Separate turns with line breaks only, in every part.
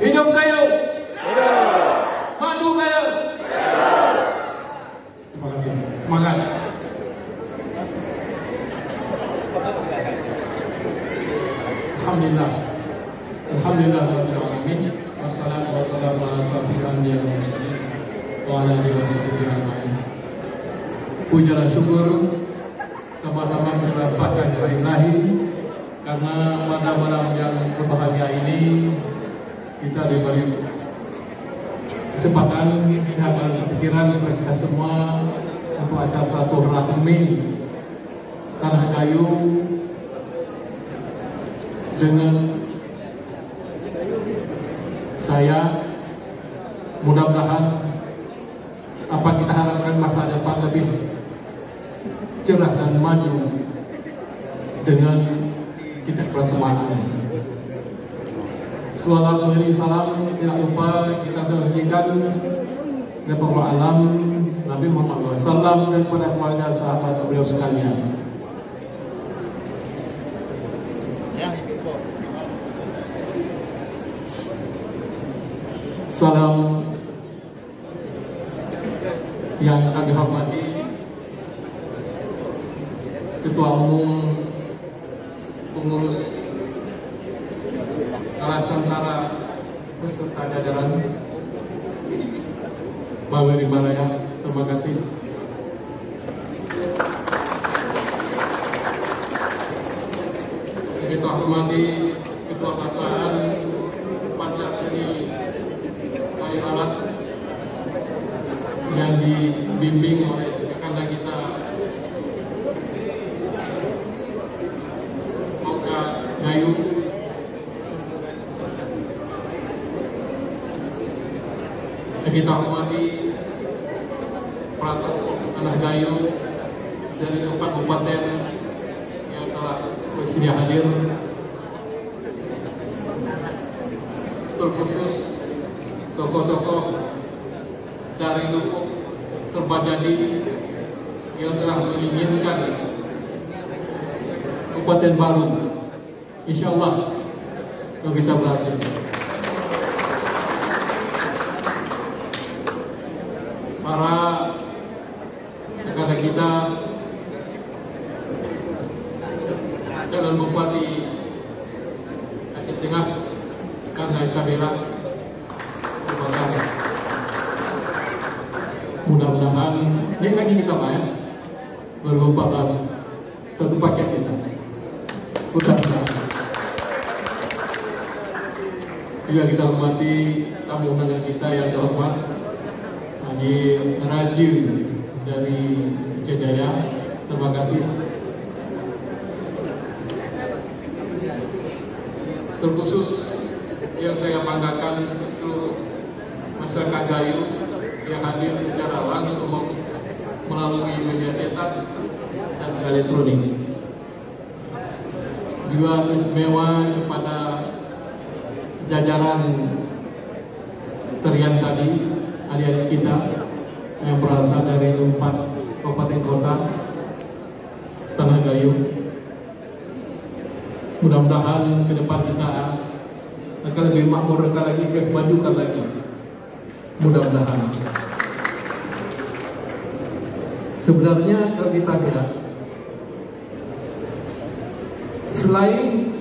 Hidup kayu. Maju kayu. Terima kasih. Semangat. Alhamdulillah. Alhamdulillah rabbil alamin. Wassalatu wassalamu ala asyrofil anbiya'i wal mursalin wa ala alihi wasahbihi ajmain. Puja dan syukur sama-sama kita limpahkan kepada Ilahi, karena pada malam yang berbahagia ini kita diberi kesempatan sehat dan sepikiran kepada kita semua untuk acara silaturahmi Tanah Gayo dengan saya. Mudah-mudahan apa kita harapkan masa depan lebih cerah dan maju dengan kita bersemangat. Salawat dan salam tidak lupa kita berikan kepada alam Nabi Muhammad SAW dan kepada keluarga sahabat beliau sekalian. Salam yang kami hormati Ketua Umum Pengurus Nusantara beserta jajaran Baweri Malaya, terima kasih. Kita hormati Ketua Pasangan Pancasila Ayu Alas yang dibimbing oleh rekan kita Oka Gayu. Kita hormati para tokoh Tanah Gayo dari 4 kabupaten yang telah bersedia hadir, terkhusus tokoh-tokoh dari Lubuk Terbajadi yang telah menginginkan kabupaten baru. Insya Allah kita berhasil. Para rekan kita calon bupati Aceh Tengah, Kang Isabella, terima kasih. Mudah-mudahan ini lagi kita main 2014 satu paket kita. Mudah-mudahan. Juga kita hormati tamu undangan kita yang terhormat Haji Raji dari Jaya, terima kasih. Terkhusus yang saya banggakan seluruh masyarakat Gayo yang hadir secara langsung melalui media cetak dan elektronik. Juga istimewa kepada jajaran terian tadi, adik-adik kita yang berasal dari 4 kabupaten kota Tanah Gayo. Mudah-mudahan ke depan kita akan lebih makmur lagi, kemajukan lagi. Mudah-mudahan. Sebenarnya kalau kita lihat, selain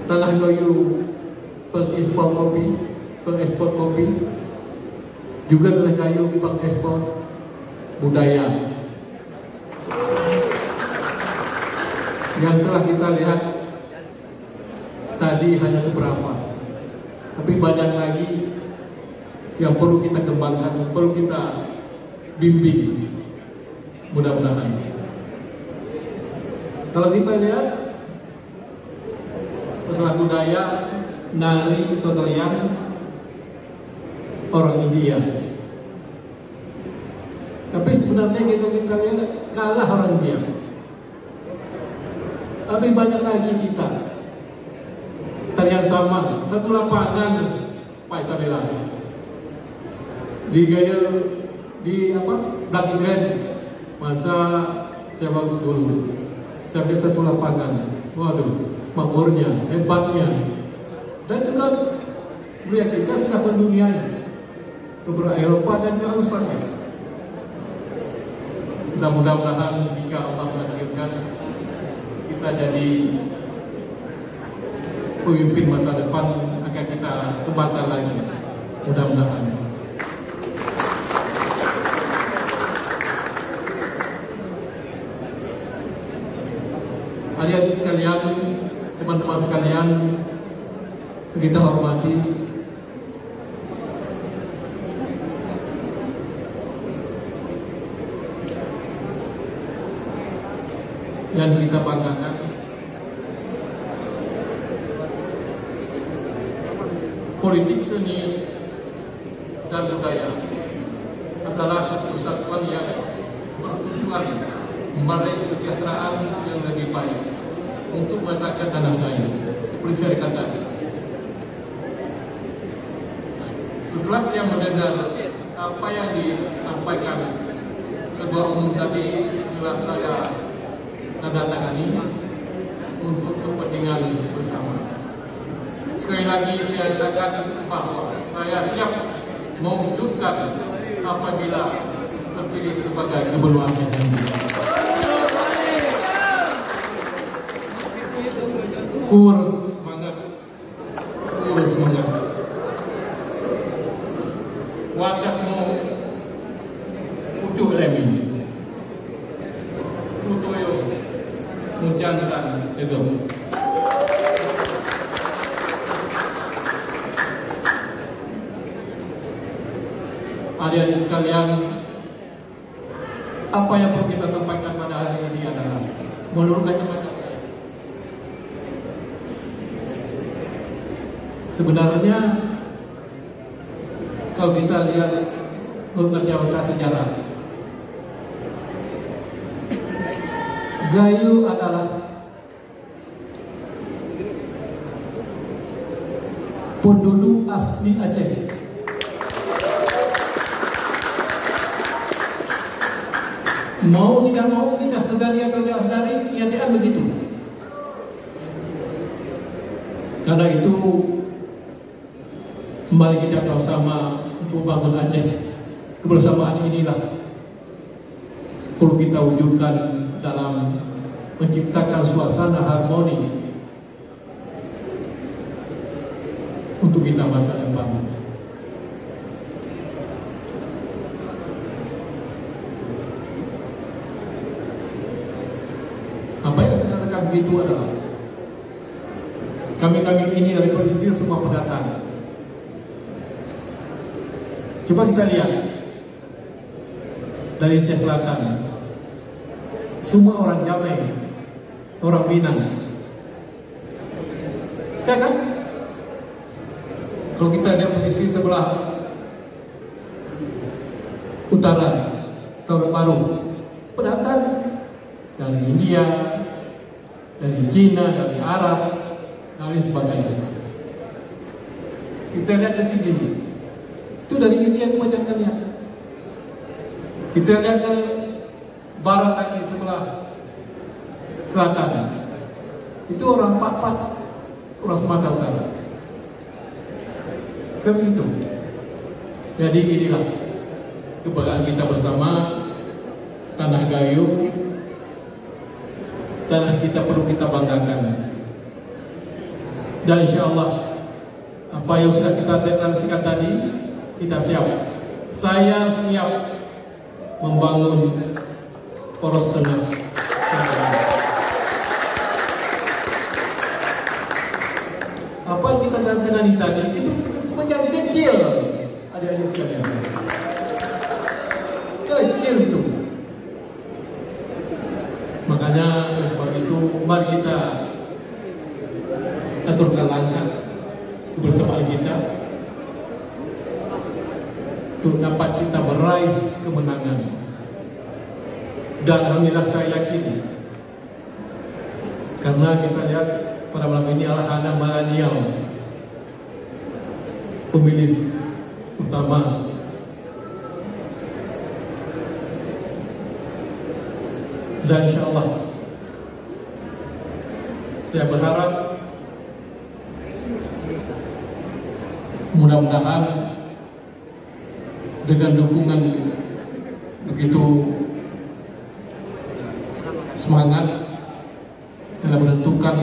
Tanah Gayo pengekspor kopi, juga Tanah Gayo pengekspor budaya. Yang telah kita lihat tadi hanya seberapa, tapi banyak lagi yang perlu kita kembangkan, perlu kita bimbing. Mudah-mudahan. Kalau kita lihat masalah budaya, nari atau tarian orang India, tapi sebenarnya kita lihat kalah orang India. Tapi banyak lagi kita tarian sama, satu lapangan Pak Isabella di Gayo, di Black Grand, masa saya baru dulu sampai satu lapangan. Waduh, makmurnya, hebatnya, dan juga budaya kita sudah mendunia beberapa Eropa dan juga Australia. Mudah-mudahan jika Allah menakdirkan kita jadi pemimpin masa depan, akan kita kembangkan lagi, mudah-mudahan. Adik-adik sekalian, teman-teman sekalian, kita hormati, dan kita banggakan politik seni dan budaya adalah satu kesatuan yang bertujuan meraih kesejahteraan yang lebih baik untuk masyarakat tanah air. Seperti saya katakan, setelah saya mendengar apa yang disampaikan Ketua Umum tadi, telah saya tanda tangani untuk kepentingan bersama. Sekali lagi saya katakan bahwa saya siap mewujudkan apabila terpilih sebagai gubernur Aceh. Semangat. Wajas mau pucuk lemi, putoyo mujantan tegem. Adik-adik sekalian, apa yang perlu kita sampaikan pada hari ini adalah menurut kacamata saya, sebenarnya kalau kita lihat menurut kacamata sejarah, Gayo adalah penduduk asli Aceh. Mau tidak mau kita sadari atau tidak sadari, kenyataan begitu. Karena itu, mari kita sama-sama untuk bangun Aceh. Kebersamaan inilah perlu kita wujudkan dalam menciptakan suasana harmoni untuk kita masa depan. Apa yang saya katakan begitu adalah kami ini dari pesisir semua pendatang. Coba kita lihat dari Aceh Selatan, semua orang Jamai, orang Minang, ya kan? Kalau kita lihat pesisir sebelah utara, Tahun Baru, pendatang dari India, dari Cina, dari Arab, dan lain sebagainya. Kita lihat di sini, itu dari India kebanyakan lihat. Kita lihat ke barat lagi sebelah selatan, itu orang Pak-Pak, orang Sumatera Utara. Begitu. Jadi inilah kebanggaan kita bersama, tanah Gayo. Dan kita perlu kita banggakan. Dan insya Allah apa yang sudah kita deklarasikan tadi, kita siap. Saya siap membangun poros tengah. Apa yang kita deklarasikan tadi itu semenjak kecil, adik-adik sekalian. Kecil itu. Makanya oleh sebab itu, mari kita aturkan langkah kebersamaan kita untuk dapat kita meraih kemenangan. Dan alhamdulillah saya yakin, karena kita lihat pada malam ini anak-anak milenial pemilih utama. Dan insya Allah Saya berharap mudah-mudahan dengan dukungan begitu semangat dalam menentukan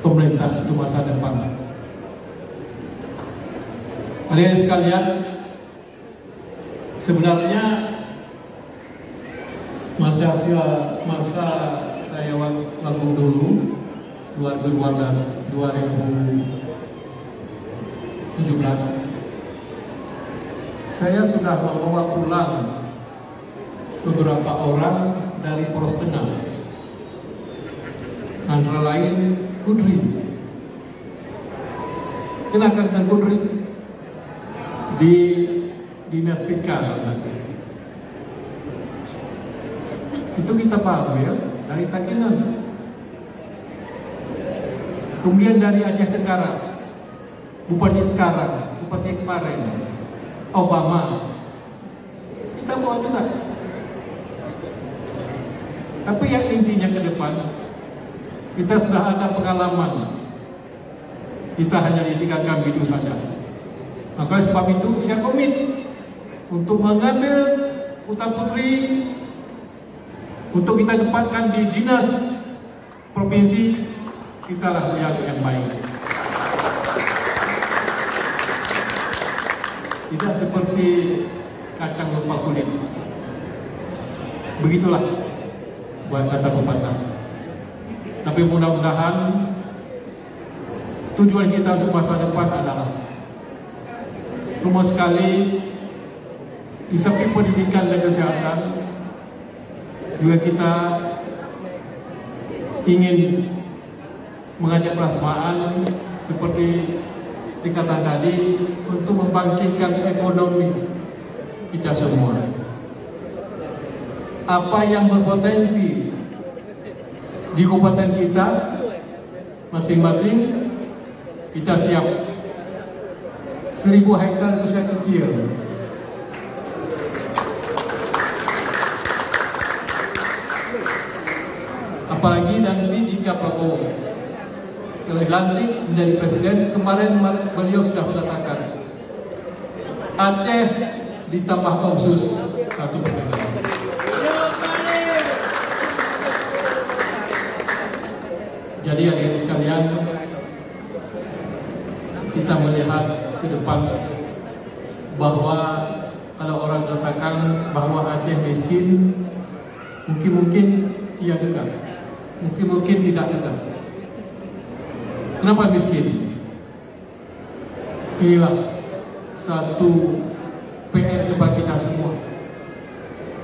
pemerintah untuk masa depan. Hadirin sekalian, sebenarnya masa saya waktu dulu 2017 saya sudah membawa pulang beberapa orang dari Poros Tengah, antara lain Kudri. Kenapa dengan Kudri? Di Dinas Pikal itu kita panggil dari Takinan. Kemudian dari Aceh Tenggara, Bupati sekarang, Bupati kemarin, Obama, kita bawa juga. Tapi yang intinya ke depan, kita sudah ada pengalaman. Kita hanya ditinggalkan begitu saja. Maka sebab itu saya komit untuk mengambil putra putri untuk kita tempatkan di dinas provinsi, kita lah lihat yang baik. Tidak seperti kacang lupa kulit. Begitulah buat kata pepatah. Tapi mudah-mudahan tujuan kita untuk masa depan adalah rumus sekali di samping pendidikan dan kesehatan, juga kita ingin mengajak perasaan seperti dikatakan tadi untuk membangkitkan ekonomi kita semua. Apa yang berpotensi di kabupaten kita masing-masing kita siap. 1000 hektar itu saya kecil. Apalagi nanti jika Prabowo dilantik menjadi presiden, kemarin beliau sudah mengatakan Aceh ditambah Otsus 1%. Jadi adik sekalian, kita melihat ke depan bahwa kalau orang katakan bahwa Aceh miskin, mungkin iya dekat, mungkin tidak dekat. Kenapa miskin? Inilah satu PR kepada kita semua.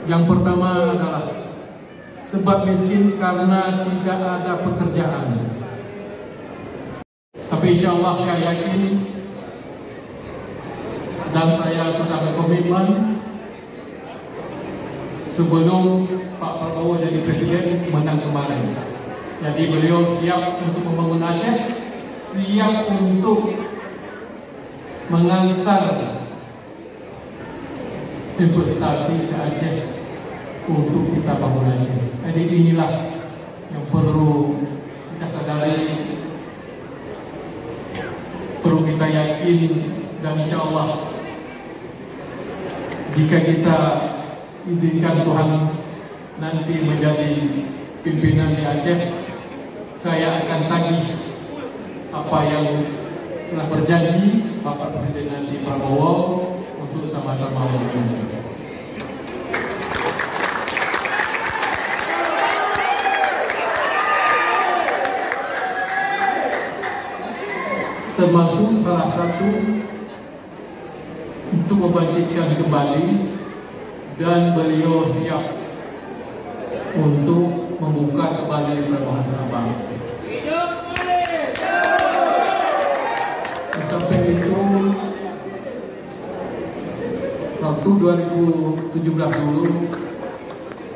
Yang pertama adalah sebab miskin karena tidak ada pekerjaan. Tapi insya Allah saya yakin dan saya sudah berkomitmen sebelum Pak Prabowo jadi presiden menang kemarin. Jadi beliau siap untuk membangun Aceh, siap untuk mengantar investasi ke Aceh untuk kita bangun Aceh. Jadi inilah yang perlu kita sadari, perlu kita yakin, dan insya Allah jika kita izinkan Tuhan nanti menjadi pimpinan di Aceh, saya akan tagih apa yang telah berjanji Bapak Presiden nanti Prabowo untuk sama-sama membangun. Termasuk salah satu untuk membangkitkan kembali, dan beliau siap untuk membuka kembali Pelabuhan Sabang. Di samping itu, waktu 2017 dulu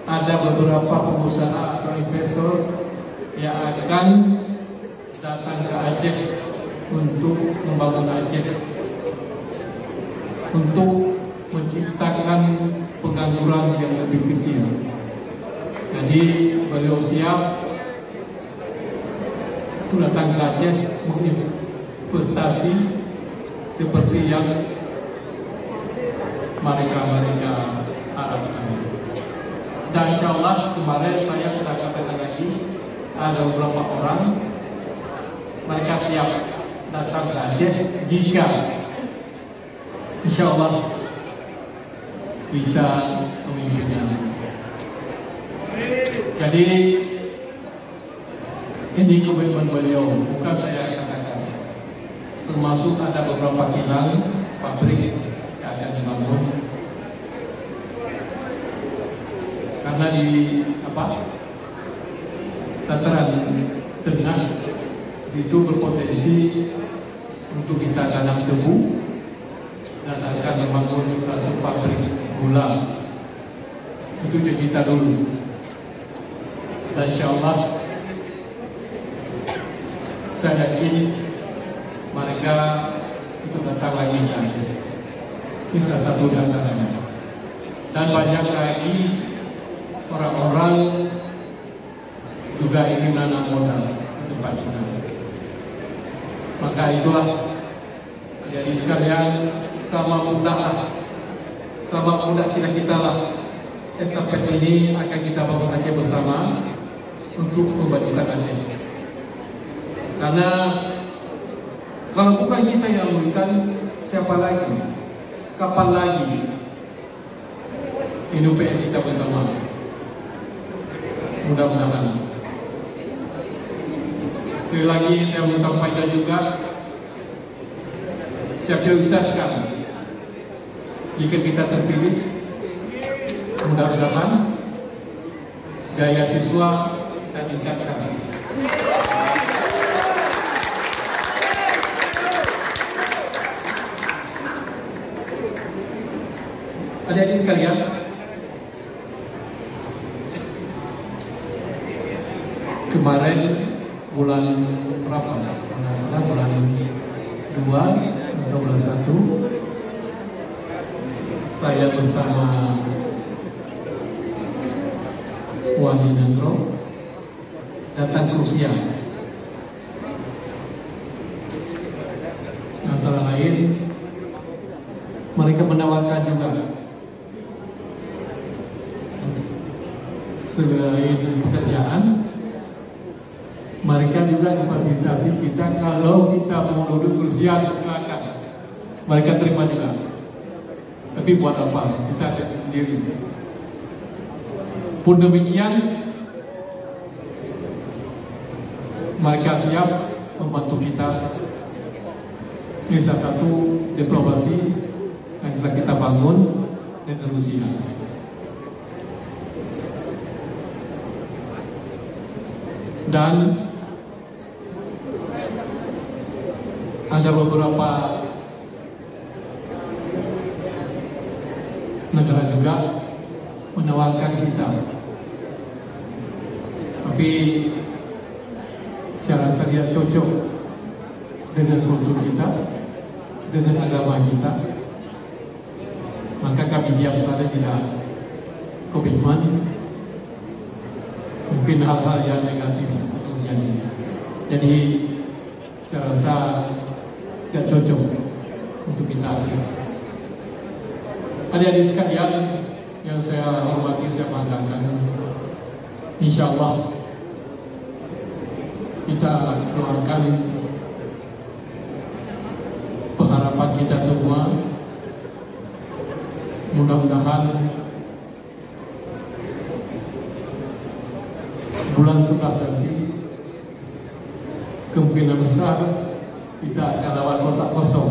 ada beberapa pengusaha atau investor yang akan datang ke Aceh untuk membangun Aceh, untuk menciptakan pengangguran yang lebih kecil. Jadi beliau siap untuk datang ke Aceh menginvestasi seperti yang mereka harapkan. Dan insya Allah kemarin saya sudah katakan lagi ada beberapa orang mereka siap datang ke Aceh jika insya Allah kita memimpinnya. Jadi ini komitmen beliau, bukan saya katakan. Termasuk ada beberapa kilang pabrik yang akan dibangun. Karena di dataran tengah itu berpotensi untuk kita tanam tebu dan akan membangun satu pabrik gula. Itu kita dulu. Dan insya Allah saya yakin mereka itu datang lagi. Ini salah satu datanya. Dan banyak lagi orang-orang juga ingin menanam modal di tempat ini. Maka itulah jadi sekalian sama mudah kita lah estafet ini akan kita bawa Aceh bersama untuk membagikan Aceh. Karena kalau bukan kita yang memberikan, siapa lagi? Kapan lagi hidup kita bersama? Mudah-mudahan. Sekali lagi saya mau sampaikan juga, saya prioritaskan jika kita terpilih, mudah-mudahan gaya siswa kita tingkatkan. Adik-adik sekalian, kemarin bulan berapa? Bulan 2 atau bulan 1 saya bersama Wahid Nandro datang ke Rusia. Antara lain mereka menawarkan juga selain pekerjaan, mereka juga memfasilitasi kita kalau kita mau duduk Rusia, silakan. Mereka terima juga. Tapi buat apa? Kita ada sendiri. Pun demikian, mereka siap membantu kita. Ini salah satu diplomasi yang telah kita bangun dengan Rusia. Dan ada beberapa negara juga menawarkan kita, tapi saya rasa dia cocok dengan kultur kita, dengan agama kita, maka kami diam saja, tidak komitmen. Mungkin hal-hal yang negatif terjadi. Jadi saya rasa tidak cocok untuk kita. Adik-adik sekalian yang saya hormati, saya banggakan, insya Allah kita doakan pengharapan kita semua, mudah-mudahan bulan 11 nanti kemungkinan besar kita akan lawan kotak kosong.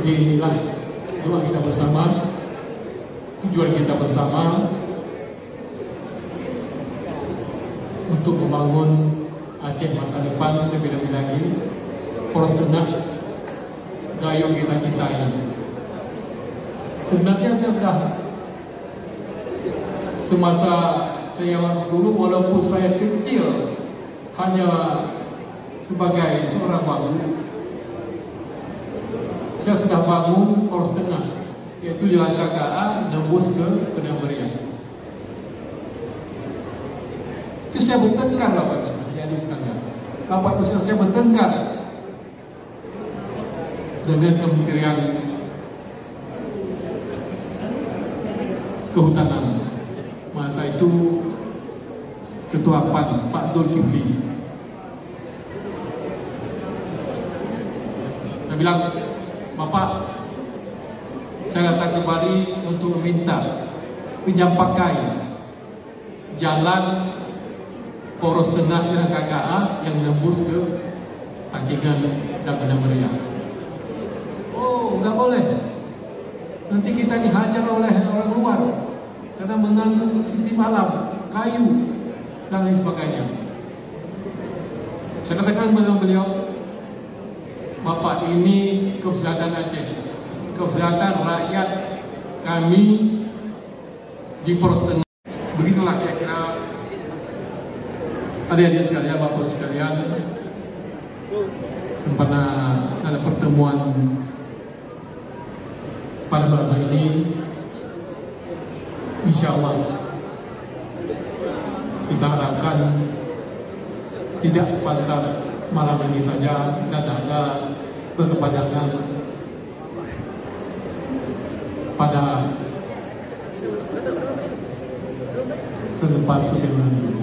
Jadi inilah doa kita bersama, tujuan kita bersama untuk membangun Aceh masa depan lebih-lebih lagi. Poros Tengah gayung kita ini. Sebenarnya saya sudah semasa saya dulu, walaupun saya kecil hanya sebagai seorang baru, saya sudah bangun poros tengah, yaitu jalan KKA nembus ke Benang Meriah. Itu saya bertengkar Bapak Ibu jadi sekalian. Bapak Ibu saya bertengkar dengan Kementerian Kehutanan. Masa itu Ketua PAN Pak Zulkifli. Saya bilang, Bapak, saya datang kembali untuk meminta pinjam pakai jalan poros tengah dengan KKA yang menembus ke Tangkingan dan Benang Meriah. Oh, nggak boleh. Nanti kita dihajar oleh orang luar karena mengganggu sisi malam, kayu, dan lain sebagainya. Saya katakan kepada beliau, Bapak, ini keberatan Aceh, keberatan rakyat kami di poros tengah. Begitulah kira-kira adik-adik sekalian, Bapak sekalian, sempat ada pertemuan pada malam ini. Insya Allah kita harapkan tidak sepantas malam ini saja dan ada berkepanjangan pada sesempat pertemuan ini.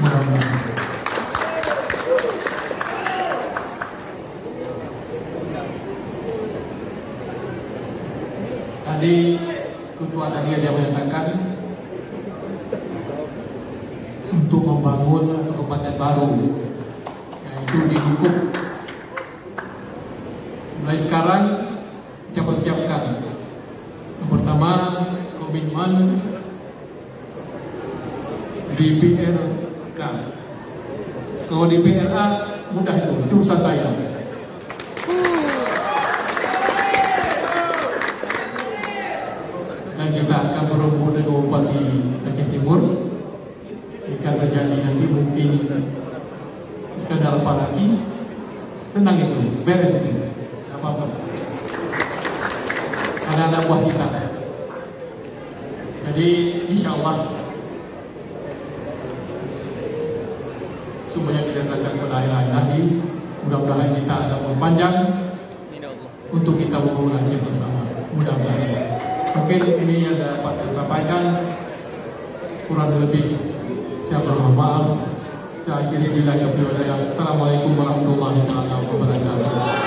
Mudah-mudahan. Tadi ketua tadi dia menyatakan untuk membangun kabupaten baru, yaitu di Dukuk. Mulai sekarang kita persiapkan. Yang pertama, komitmen di PRK. Kalau di PRA mudah itu usaha saya. Dan kita akan bertemu dengan Bupati Aceh Timur. Jika terjadi nanti mungkin sekadar apa lagi, senang itu, beres itu, tidak apa-apa. Karena anak buah kita. Jadi insya Allah semuanya kita serahkan kepada ilahi. Mudah-mudahan kita ada panjang untuk kita membangun Aceh bersama. Mudah-mudahan. Mungkin ini yang dapat saya sampaikan, kurang lebih saya bermohon maaf. Saya akhiri bila ya. Assalamualaikum warahmatullahi wabarakatuh.